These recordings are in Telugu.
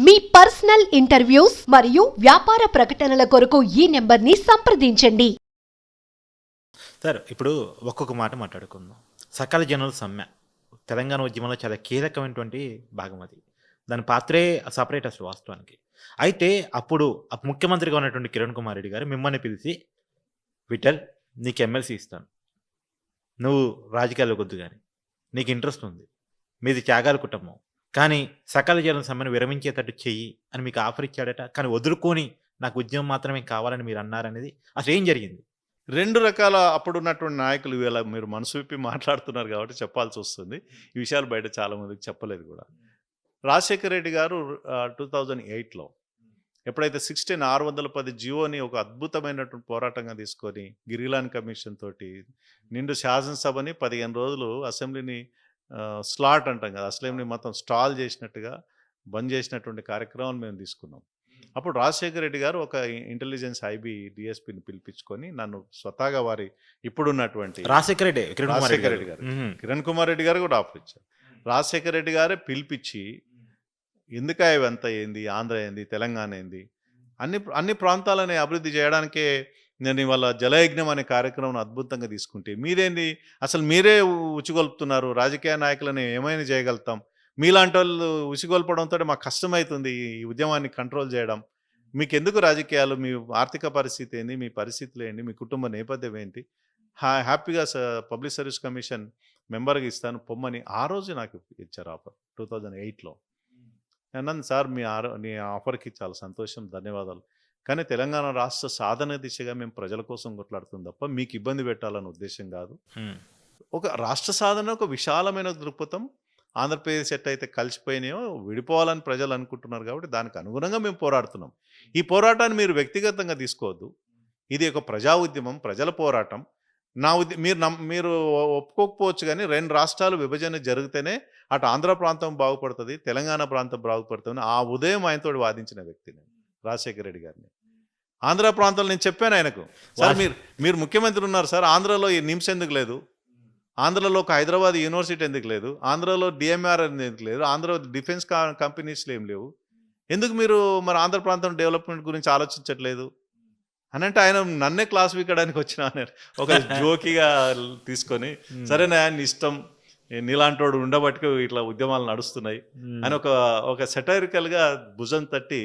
మీ పర్సనల్ ఇంటర్వ్యూస్ మరియు వ్యాపార ప్రకటనల కొరకు ఈ నెంబర్ని సంప్రదించండి. సార్ ఇప్పుడు ఒక్కొక్క మాట మాట్లాడుకుందాం. సకల జనుల సమ్మె తెలంగాణ ఉద్యమంలో చాలా కీలకమైనటువంటి భాగం అది. దాని పాత్రే సపరేట్ అసలు వాస్తవానికి. అయితే అప్పుడు ముఖ్యమంత్రిగా ఉన్నటువంటి కిరణ్ కుమార్ రెడ్డి గారు మిమ్మల్ని పిలిచి, విఠల్ నీకు ఎమ్మెల్సీ ఇస్తాను, నువ్వు రాజకీయాల్లోకి వద్దు కానీ, నీకు ఇంట్రెస్ట్ ఉంది, మీది త్యాగాల కుటుంబం, కానీ సకల జనుల సమ్మెను విరమించేటట్టు చెయ్యి అని మీకు ఆఫర్ ఇచ్చాడట. కానీ వదులుకొని నాకు ఉద్యమం మాత్రమే కావాలని మీరు అన్నారనేది అసలు ఏం జరిగింది? రెండు రకాల అప్పుడున్నటువంటి నాయకులు ఇవాళ మీరు మనసు విప్పి మాట్లాడుతున్నారు కాబట్టి చెప్పాల్సి వస్తుంది. ఈ విషయాలు బయట చాలామందికి చెప్పలేదు కూడా. రాజశేఖర రెడ్డి గారు 2008లో ఎప్పుడైతే 16/610 జియోని ఒక అద్భుతమైనటువంటి పోరాటంగా తీసుకొని గిరిలాన్ కమిషన్ తోటి నిండు శాసనసభని 15 రోజులు అసెంబ్లీని స్లాట్ అంటాం కదా, అసెంబ్లీ మొత్తం స్టాల్ చేసినట్టుగా బంద్ చేసినటువంటి కార్యక్రమాలు మేము తీసుకున్నాం. అప్పుడు రాజశేఖర రెడ్డి గారు ఒక ఇంటెలిజెన్స్ ఐబీ డిఎస్పీని పిలిపించుకొని నన్ను స్వతహాగా వారి ఇప్పుడున్నటువంటి రాజశేఖర రెడ్డి గారు కిరణ్ కుమార్ రెడ్డి గారు కూడా ఆఫర్ ఇచ్చారు. రాజశేఖర రెడ్డి గారే పిలిపించి, ఎందుక ఇవంతా ఏంది, ఆంధ్ర ఏంది, తెలంగాణ ఏంది, అన్ని ప్రాంతాలని అభివృద్ధి చేయడానికే నేను ఇవాళ జలయజ్ఞం అనే కార్యక్రమం అద్భుతంగా తీసుకుంటే మీరేంది అసలు మీరే ఉచిగొల్పుతున్నారు, రాజకీయ నాయకులని ఏమైనా చేయగలుగుతాం, మీలాంటి వాళ్ళు ఉసిగొల్పడంతో మాకు కష్టమవుతుంది ఈ ఉద్యమాన్ని కంట్రోల్ చేయడం, మీకు ఎందుకు రాజకీయాలు, మీ ఆర్థిక పరిస్థితి ఏంది, మీ పరిస్థితులు ఏంటి, మీ కుటుంబ నేపథ్యం ఏంటి, హ్యాపీగా పబ్లిక్ సర్వీస్ కమిషన్ మెంబర్గా ఇస్తాను పొమ్మని ఆ రోజు నాకు ఇచ్చారు ఆఫర్ 2008లో. అన్నాను, సార్ మీ ఆఫర్కి చాలా సంతోషం, ధన్యవాదాలు, కానీ తెలంగాణ రాష్ట్ర సాధన దిశగా మేము ప్రజల కోసం కొట్లాడుతుంది తప్ప మీకు ఇబ్బంది పెట్టాలన్న ఉద్దేశం కాదు. ఒక రాష్ట్ర సాధన ఒక విశాలమైన దృక్పథం. ఆంధ్రప్రదేశ్ ఎట్టయితే కలిసిపోయినాయో విడిపోవాలని ప్రజలు అనుకుంటున్నారు కాబట్టి దానికి అనుగుణంగా మేము పోరాడుతున్నాం. ఈ పోరాటాన్ని మీరు వ్యక్తిగతంగా తీసుకోవద్దు, ఇది ఒక ప్రజా ఉద్యమం, ప్రజల పోరాటం. మీరు ఒప్పుకోకపోవచ్చు కానీ 2 రాష్ట్రాలు విభజన జరిగితేనే అటు ఆంధ్ర ప్రాంతం బాగుపడుతుంది, తెలంగాణ ప్రాంతం బాగుపడుతుంది. ఆ ఉదయం ఆయనతో వాదించిన వ్యక్తి నేను, రాజశేఖర రెడ్డి గారిని. ఆంధ్ర ప్రాంతంలో నేను చెప్పాను ఆయనకు, సార్ మీరు ముఖ్యమంత్రి ఉన్నారు సార్, ఆంధ్రలో ఈ నిమ్స్ ఎందుకు లేదు, ఆంధ్రలో ఒక హైదరాబాద్ యూనివర్సిటీ ఎందుకు లేదు, ఆంధ్రలో డిఎంఆర్ ఎందుకు లేదు, ఆంధ్ర డిఫెన్స్ కంపెనీస్లు ఏం లేవు, ఎందుకు మీరు మరి ఆంధ్ర ప్రాంతం డెవలప్మెంట్ గురించి ఆలోచించట్లేదు అని అంటే ఆయన నన్నే క్లాస్ వీకడానికి వచ్చిన ఒక జోకిగా తీసుకొని, సరేనా ఆయన ఇష్టం, నీలాంటోడు ఉండబట్టి ఇట్లా ఉద్యమాలు నడుస్తున్నాయి అని ఒక సెటైరికల్గా భుజం తట్టి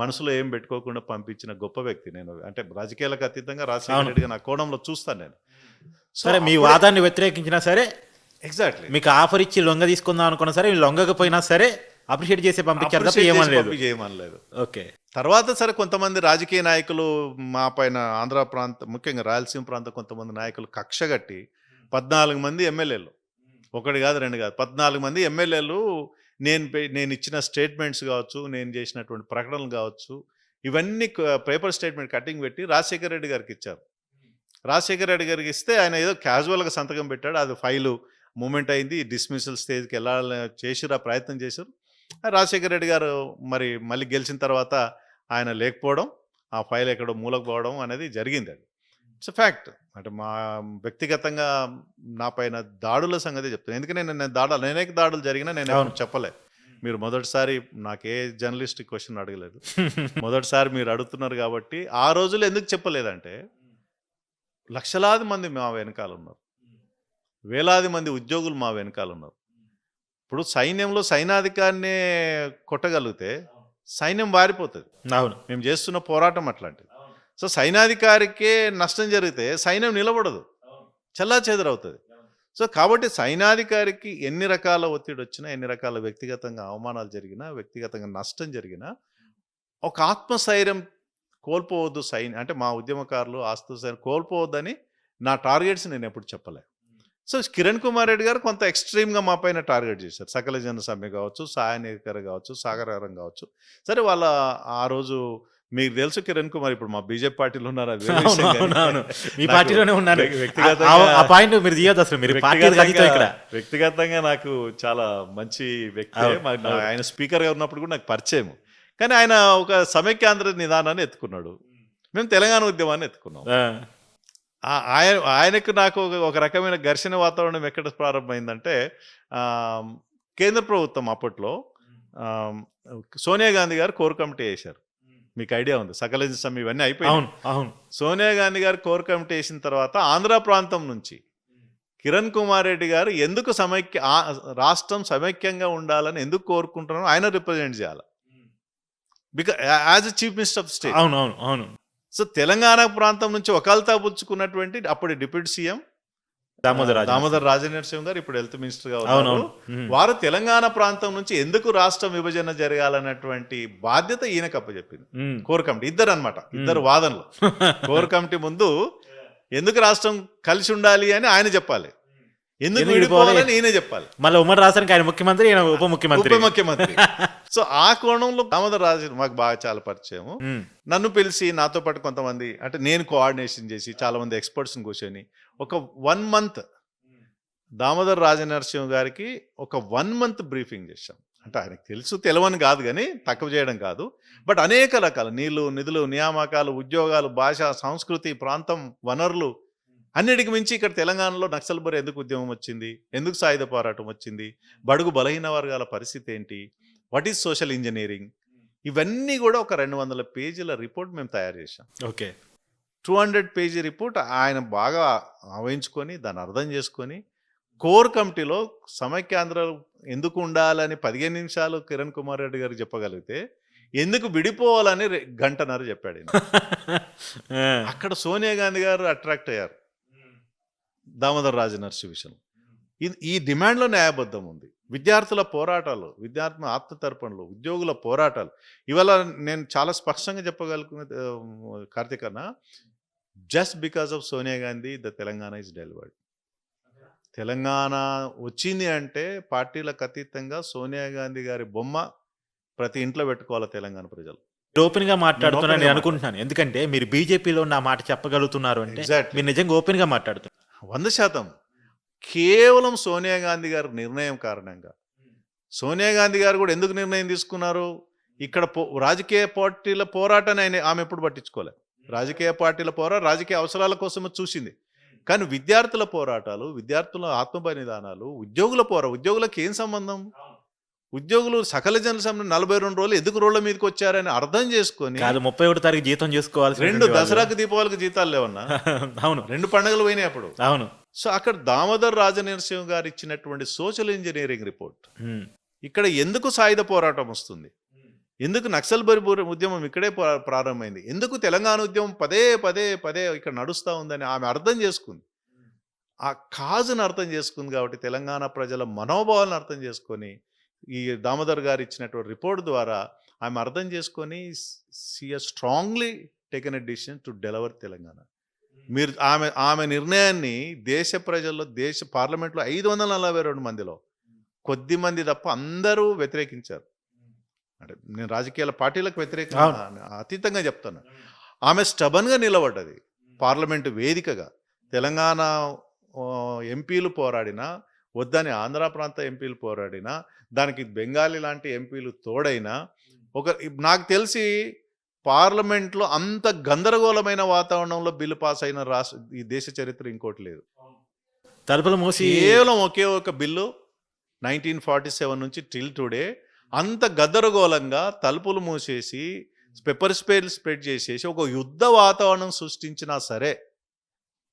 మనసులో ఏం పెట్టుకోకుండా పంపించిన గొప్ప వ్యక్తి నేను. అంటే రాజకీయాలకు అతీతంగా రాజశేఖర రెడ్డిగా నా కోణంలో చూస్తాను నేను. సరే, మీ వాదాన్ని వ్యతిరేకించినా సరే, ఎగ్జాక్ట్లీ మీకు ఆఫర్ ఇచ్చి లొంగ తీసుకుందాం అనుకున్నా సరే, లొంగకపోయినా సరే అప్రిషియేట్ చేసి పంపించారు తప్ప ఏమనలేదు. ఓకే. తర్వాత సరే కొంతమంది రాజకీయ నాయకులు మా పైన ఆంధ్ర ప్రాంతం, ముఖ్యంగా రాయలసీమ ప్రాంతం కొంతమంది నాయకులు కక్షగట్టి 14 మంది ఎమ్మెల్యేలు, 1 కాదు 2 కాదు 14 మంది ఎమ్మెల్యేలు నేను ఇచ్చిన స్టేట్మెంట్స్ కావచ్చు, నేను చేసినటువంటి ప్రకటనలు కావచ్చు, ఇవన్నీ పేపర్ స్టేట్మెంట్ కటింగ్ పెట్టి రాజశేఖర రెడ్డి గారికి ఇచ్చారు. రాజశేఖర రెడ్డి గారికి ఇస్తే ఆయన ఏదో క్యాజువల్గా సంతకం పెట్టాడు, అది ఫైలు మూమెంట్ అయింది, డిస్మిసల్ స్టేజ్కి వెళ్ళాలని చేసిరు, ఆ ప్రయత్నం చేశారు. రాజశేఖర రెడ్డి గారు మళ్ళీ గెలిచిన తర్వాత ఆయన లేకపోవడం, ఆ ఫైల్ ఎక్కడో మూలకు పోవడం అనేది జరిగింది. అది ఇట్స్ ఫ్యాక్ట్. అంటే మా వ్యక్తిగతంగా నా పైన దాడుల సంగతి చెప్తాను, ఎందుకంటే నేనే దాడులు జరిగినా నేను చెప్పలే. మీరు మొదటిసారి నాకే జర్నలిస్ట్ క్వశ్చన్ అడగలేదు, మొదటిసారి మీరు అడుగుతున్నారు కాబట్టి. ఆ రోజులు ఎందుకు చెప్పలేదంటే లక్షలాది మంది మా వెనకాల ఉన్నారు, వేలాది మంది ఉద్యోగులు మా వెనకాల ఉన్నారు. ఇప్పుడు సైన్యంలో సైనాధికారినే కొట్టగలిగితే సైన్యం వారిపోతుంది. అవును, మేము చేస్తున్న పోరాటం అట్లాంటిది. సో సైనాధికారికే నష్టం జరిగితే సైన్యం నిలబడదు, చెల్లాచెదరవుతుంది. సో కాబట్టి సైనాధికారికి ఎన్ని రకాల ఒత్తిడి వచ్చినా, ఎన్ని రకాల వ్యక్తిగతంగా అవమానాలు జరిగినా, వ్యక్తిగతంగా నష్టం జరిగినా ఒక ఆత్మస్థైర్యం కోల్పోవద్దు. అంటే మా ఉద్యమకారులు ఆత్మస్థైర్యం కోల్పోవద్దని నా టార్గెట్స్ నేను ఎప్పుడు చెప్పలే. సో కిరణ్ కుమార్ రెడ్డి గారు కొంత ఎక్స్ట్రీమ్గా మా పైన టార్గెట్ చేశారు. సకల జన సమ్మె కావచ్చు, సాయనికర కావచ్చు, సాగరహారం కావచ్చు. సరే, వాళ్ళ ఆ రోజు మీకు తెలుసు కిరణ్ కుమార్ ఇప్పుడు మా బీజేపీ పార్టీలో ఉన్నారు, అది మీ పార్టీలోనే ఉన్నారు. వ్యక్తిగతంగా నాకు చాలా మంచి వ్యక్తి. ఆయన స్పీకర్గా ఉన్నప్పుడు కూడా నాకు పరిచయం. కానీ ఆయన ఒక సమైక్యాంధ్ర నిదానాన్ని ఎత్తుకున్నాడు, మేము తెలంగాణ ఉద్యమాన్ని ఎత్తుకున్నాం. ఆయనకు నాకు ఒక రకమైన ఘర్షణ వాతావరణం ఎక్కడ ప్రారంభమైందంటే, కేంద్ర ప్రభుత్వం అప్పట్లో సోనియా గాంధీ గారు కోర్ కమిటీ వేశారు. మీకు ఐడియా ఉంది, సకల సమ్మె ఇవన్నీ అయిపోయాయి. అవును అవును సోనియా గాంధీ గారు కోర్ కమిటీ వేసిన తర్వాత ఆంధ్ర ప్రాంతం నుంచి కిరణ్ కుమార్ రెడ్డి గారు ఎందుకు రాష్ట్రం సమైక్యంగా ఉండాలని ఎందుకు కోరుకుంటున్నారో ఆయన రిప్రజెంట్ చేయాలి, because as a chief minister of state. అవును అవును అవును సో తెలంగాణ ప్రాంతం నుంచి ఒకళ్ళతో పుచ్చుకున్నటువంటి అప్పుడు డిప్యూటీ సీఎం దామోదర్ రాజనరసింహ గారు, ఇప్పుడు హెల్త్ మినిస్టర్ గా ఉన్నారు. వారు తెలంగాణ ప్రాంతం నుంచి ఎందుకు రాష్ట్ర విభజన జరగాలన్నటువంటి బాధ్యత ఈయనకు అప్పచెప్పింది కోర్ కమిటీ. ఇద్దరు అనమాట, ఇద్దరు వాదనలు. కోర్ కమిటీ ముందు ఎందుకు రాష్ట్రం కలిసి ఉండాలి అని ఆయన చెప్పాలి, ఎందుకు విడిపోవాలని ఈయన చెప్పాలి. మళ్ళీ ఉమ్మడి రాష్ట్రానికి ఆయన ముఖ్యమంత్రి, ఈయన ఉప ముఖ్యమంత్రి. సో ఆ కోణంలో దామోదర్ రాజు మాకు బాగా చాలా పరిచయము. నన్ను పిలిచి నాతో పాటు కొంతమంది, అంటే నేను కోఆర్డినేషన్ చేసి చాలా మంది ఎక్స్పర్ట్స్ని కూర్చొని ఒక 1 month దామోదర్ రాజనరసింహ గారికి ఒక 1 month బ్రీఫింగ్ చేశాం. అంటే ఆయనకు తెలుసు తెలవని కాదు, కానీ తక్కువ చేయడం కాదు, బట్ అనేక రకాల నీళ్లు, నిధులు, నియామకాలు, ఉద్యోగాలు, భాష, సంస్కృతి, ప్రాంతం, వనరులు అన్నిటికి మించి ఇక్కడ తెలంగాణలో నక్సల్బరి ఎందుకు ఉద్యమం వచ్చింది, ఎందుకు సాయుధ పోరాటం వచ్చింది, బడుగు బలహీన వర్గాల పరిస్థితి ఏంటి, వాట్ ఈజ్ సోషల్ ఇంజనీరింగ్, ఇవన్నీ కూడా ఒక 200 పేజీల రిపోర్ట్ మేము తయారు చేశాం. ఓకే, 200 పేజీ రిపోర్ట్ ఆయన బాగా ఆవహించుకొని దాన్ని అర్థం చేసుకొని కోర్ కమిటీలో సమైక్యాంధ్ర ఎందుకు ఉండాలని 15 నిమిషాలు కిరణ్ కుమార్ రెడ్డి గారికి చెప్పగలిగితే ఎందుకు విడిపోవాలని గంటన్నర చెప్పాడు ఈయన. అక్కడ సోనియా గాంధీ గారు అట్రాక్ట్ అయ్యారు దామోదర్ రాజనరసింహ విషయం. ఈ డిమాండ్లో న్యాయబద్ధం ఉంది. విద్యార్థుల పోరాటాలు, విద్యార్థుల ఆత్మతర్పణలు, ఉద్యోగుల పోరాటాలు. ఇవాళ నేను చాలా స్పష్టంగా చెప్పగలుగుతున్న కార్తీకన్న, just because of Sonia Gandhi the Telangana is delivered. Telangana వచ్చింది అంటే పార్టీలకు అతీతంగా సోనియా గాంధీ గారి బొమ్మ ప్రతి ఇంట్లో పెట్టుకోవాలి తెలంగాణ ప్రజలు. ఓపెన్ గా మాట్లాడుతున్నాను నేను అనుకుంటున్నాను, ఎందుకంటే మీరు బీజేపీలో నా మాట చెప్పగలుగుతున్నారు అంటే మీరు నిజంగా ఓపెన్ గా మాట్లాడుతున్నారు. 100% కేవలం సోనియా గాంధీ గారి నిర్ణయం కారణంగా. సోనియా గాంధీ గారు కూడా ఎందుకు నిర్ణయం తీసుకున్నారు, ఇక్కడ రాజకీయ పార్టీల పోరాటాన్ని ఆమె ఎప్పుడు పట్టించుకోలేదు. రాజకీయ పార్టీల రాజకీయ అవసరాల కోసమే చూసింది. కానీ విద్యార్థుల పోరాటాలు, విద్యార్థుల ఆత్మబలిదానాలు, ఉద్యోగులకు ఏం సంబంధం, ఉద్యోగులు సకల జన సమ్మె 42 రోజులు ఎందుకు రోడ్ల మీదకి వచ్చారని అర్థం చేసుకొని 31వ తారీఖు జీతం చేసుకోవాలి. 2 దసరాకు దీపావళికి జీతాలు లేవన్నా. అవును, 2 పండుగలు పోయినాయి అప్పుడు. అవును. సో అక్కడ దామోదర్ రాజనరసింహ గారు ఇచ్చినటువంటి సోషల్ ఇంజనీరింగ్ రిపోర్ట్, ఇక్కడ ఎందుకు సాయుధ పోరాటం వస్తుంది, ఎందుకు నక్సల్బరి ఉద్యమం ఇక్కడే ప్రారంభమైంది, ఎందుకు తెలంగాణ ఉద్యమం పదే పదే పదే ఇక్కడ నడుస్తూ ఉందని ఆమె అర్థం చేసుకుంది. ఆ కాజును అర్థం చేసుకుంది. కాబట్టి తెలంగాణ ప్రజల మనోభావాలను అర్థం చేసుకొని ఈ దామోదర్ గారు ఇచ్చినటువంటి రిపోర్ట్ ద్వారా ఆమె అర్థం చేసుకొని she has strongly taken a decision to deliver Telangana. మీరు ఆమె నిర్ణయాన్ని దేశ ప్రజల్లో, దేశ పార్లమెంట్లో 542 మందిలో కొద్ది మంది తప్ప అందరూ వ్యతిరేకించారు. అంటే నేను రాజకీయాల పార్టీలకు వ్యతిరేకంగా అతీతంగా చెప్తాను. ఆమె స్టబన్గా నిలబడ్డది పార్లమెంటు వేదికగా. తెలంగాణ ఎంపీలు పోరాడినా, వద్దని ఆంధ్ర ప్రాంత ఎంపీలు పోరాడినా, దానికి బెంగాలీ లాంటి ఎంపీలు తోడైనా, నాకు తెలిసి పార్లమెంట్లో అంత గందరగోళమైన వాతావరణంలో బిల్లు పాస్ అయిన ఈ దేశ చరిత్ర ఇంకోటి లేదు. తలుపులు మూసి కేవలం ఒకే ఒక బిల్లు 1947 నుంచి టిల్ టుడే అంత గందరగోళంగా తలుపులు మూసేసి పెప్పర్ స్ప్రెడ్ చేసేసి ఒక యుద్ధ వాతావరణం సృష్టించినా సరే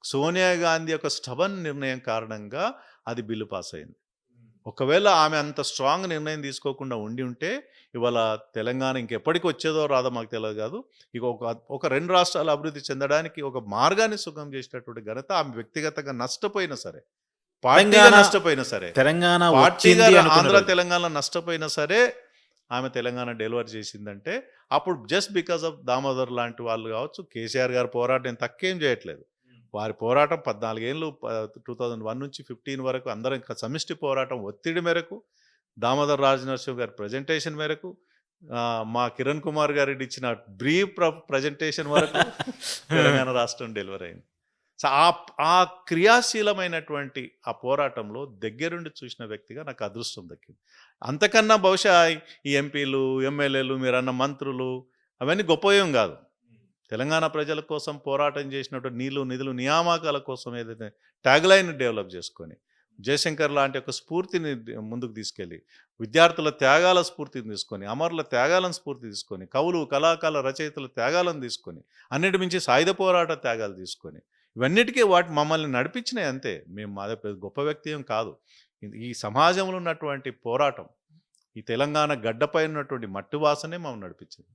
సోనియా గాంధీ యొక్క స్టబన్ నిర్ణయం కారణంగా అది బిల్లు పాస్ అయింది. ఒకవేళ ఆమె అంత స్ట్రాంగ్ నిర్ణయం తీసుకోకుండా ఉండి ఉంటే ఇవాళ తెలంగాణ ఇంకెప్పటికి వచ్చేదో రాదో మాకు తెలియదు కాదు. ఇక ఒక 2 రాష్ట్రాలు అభివృద్ధి చెందడానికి ఒక మార్గాన్ని సుగం చేసినటువంటి ఘనత ఆమె వ్యక్తిగతంగా నష్టపోయినా సరే, పార్టీగా నష్టపోయినా సరే, పార్టీగా ఆంధ్ర తెలంగాణ నష్టపోయినా సరే, ఆమె తెలంగాణ డెలివర్ చేసిందంటే అప్పుడు జస్ట్ బికాస్ ఆఫ్ దామోదర్ లాంటి వాళ్ళు కావచ్చు, కేసీఆర్ గారి పోరాటం తక్కువేం చేయట్లేదు. వారి పోరాటం 14 ఏళ్ళు 2001 నుంచి 15 వరకు అందరం సమిష్టి పోరాటం ఒత్తిడి మేరకు, దామోదర్ రాజనరసింహ గారి ప్రజెంటేషన్ మేరకు, మా కిరణ్ కుమార్ గారి ఇచ్చిన బ్రీఫ్ ప్రజెంటేషన్ వరకు తెలంగాణ రాష్ట్రం డెలివర్ అయింది. సో ఆ క్రియాశీలమైనటువంటి ఆ పోరాటంలో దగ్గరుండి చూసిన వ్యక్తిగా నాకు అదృష్టం దక్కింది. అంతకన్నా బహుశా ఈ ఎంపీలు, ఎమ్మెల్యేలు, మీరన్న మంత్రులు అవన్నీ గొప్పవేం కాదు. తెలంగాణ ప్రజల కోసం పోరాటం చేసినటువంటి నీళ్లు, నిధులు, నియామకాల కోసం ఏదైతే ట్యాగ్లైన్ డెవలప్ చేసుకొని జయశంకర్ లాంటి ఒక స్ఫూర్తిని ముందుకు తీసుకెళ్ళి, విద్యార్థుల త్యాగాల స్ఫూర్తిని తీసుకొని, అమరుల త్యాగాలను స్ఫూర్తి తీసుకొని, కవులు, కళాకారుల, రచయితల త్యాగాలను తీసుకొని, అన్నిటి మించి సాయుధ పోరాట త్యాగాలు తీసుకొని, ఇవన్నిటికీ మమ్మల్ని నడిపించినాయి అంతే. మేము మాదే పెద్ద గొప్ప వ్యక్తి ఏం కాదు. ఈ సమాజంలో ఉన్నటువంటి పోరాటం, ఈ తెలంగాణ గడ్డపై ఉన్నటువంటి మట్టి వాసనే మమ్మల్ని నడిపించింది.